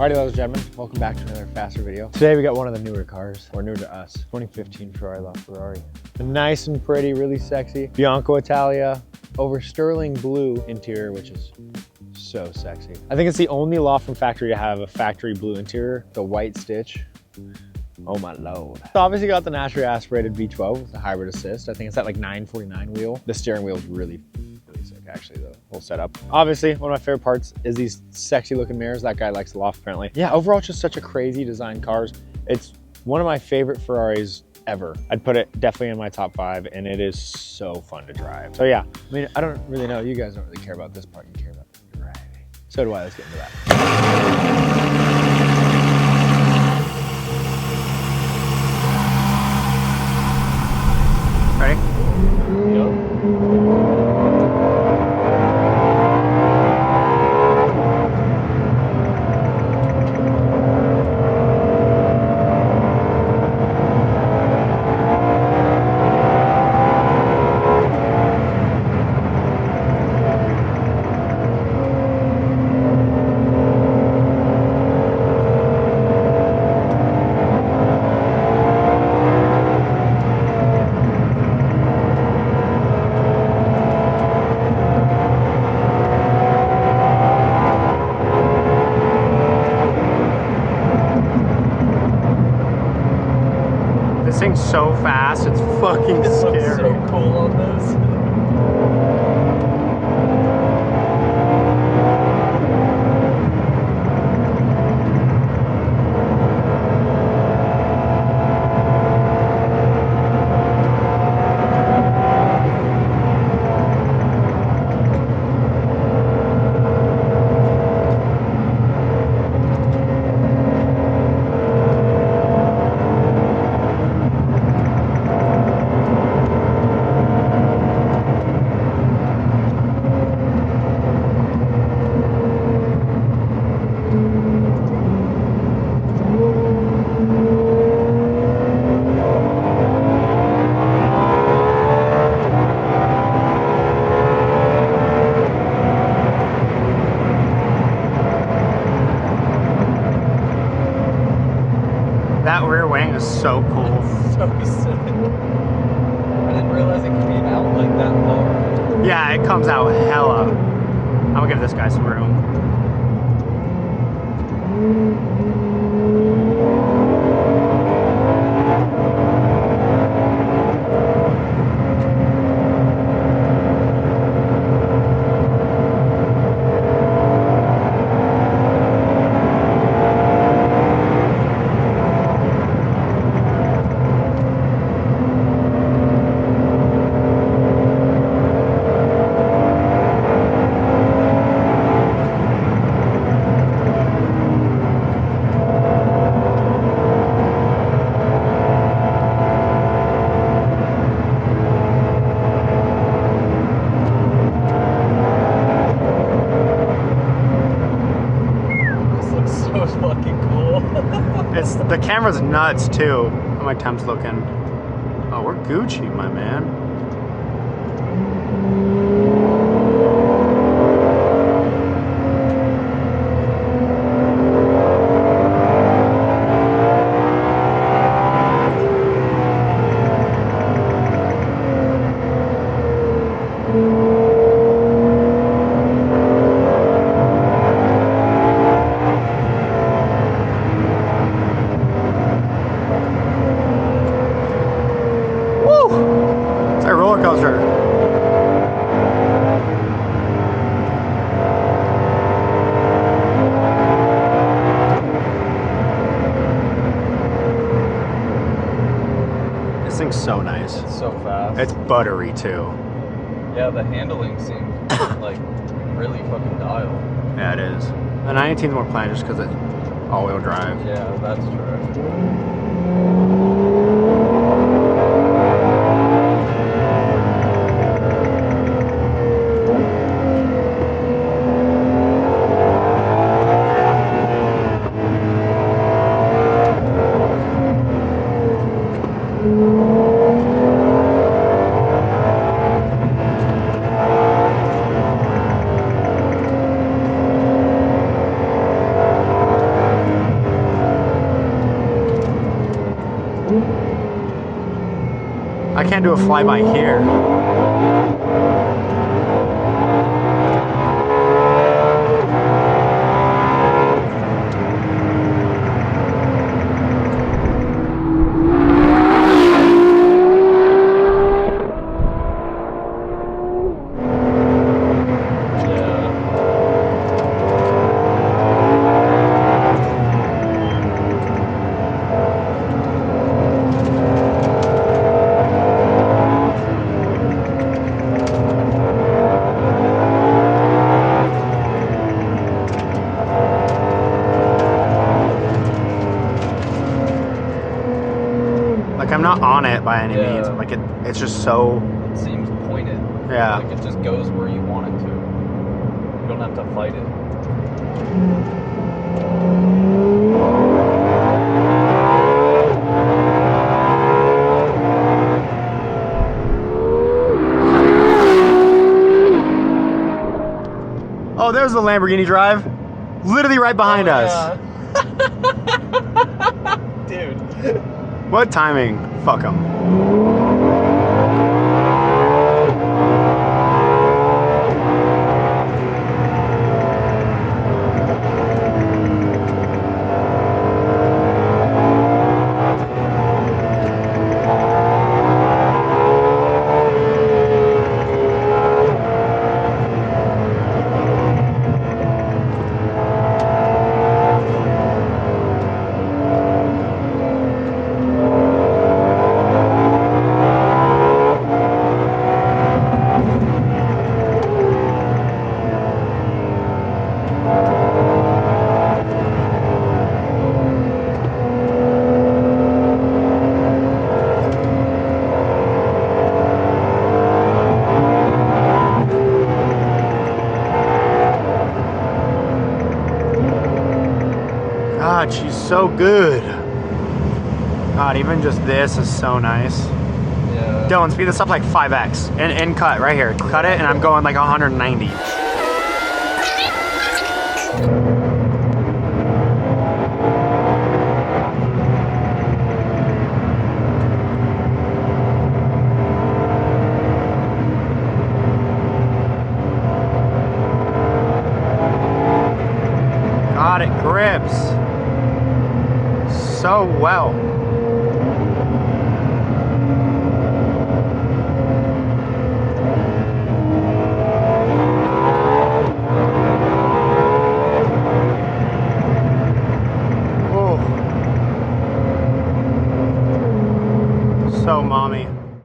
Alrighty, ladies and gentlemen, welcome back to another faster video. Today we got one of the newer cars, or new to us, 2015 Ferrari Laferrari. Nice and pretty, really sexy. Bianco Italia over sterling blue interior, which is so sexy. I think it's the only La from factory to have a factory blue interior, the white stitch. Oh my lord. It's obviously got the naturally aspirated V12 with the hybrid assist. I think it's at like 949 wheel. The steering wheel is really sick, actually, the whole setup. Obviously, one of my favorite parts is these sexy looking mirrors. That guy likes the loft, apparently. Yeah, overall, it's just such a crazy design cars. It's one of my favorite Ferraris ever. I'd put it definitely in my top 5, and it is so fun to drive. So yeah, I mean, I don't really know. You guys don't really care about this part. You care about the driving. So do I. Let's get into that. Ready? Yep. This thing's so fast, it's fucking scary. It looks so cool on this. That rear wing is so cool. So sick. I didn't realize it could be out like that far. Yeah, it comes out hella. I'm gonna give this guy some room. The camera's nuts too. How my temp's looking. Oh, we're Gucci, my man. It's a roller coaster. thing's so nice. It's so fast. It's buttery too. Yeah, the handling seems like really fucking dialed. Yeah, it is. The 918 is more planned just because it's all-wheel drive. Yeah, that's true. I can't do a flyby here. Like, I'm not on it by any means. Like, it's just so... It seems pointed. Yeah. Like it just goes where you want it to. You don't have to fight it. Oh, there's the Lamborghini Drive. Literally right behind us. Dude. What timing? Fuck 'em. God, she's so good. God, even just this is so nice. Yeah. Dylan, speed this up like 5x. And cut, right here. Cut it, and I'm going like 190. God, it grips so well.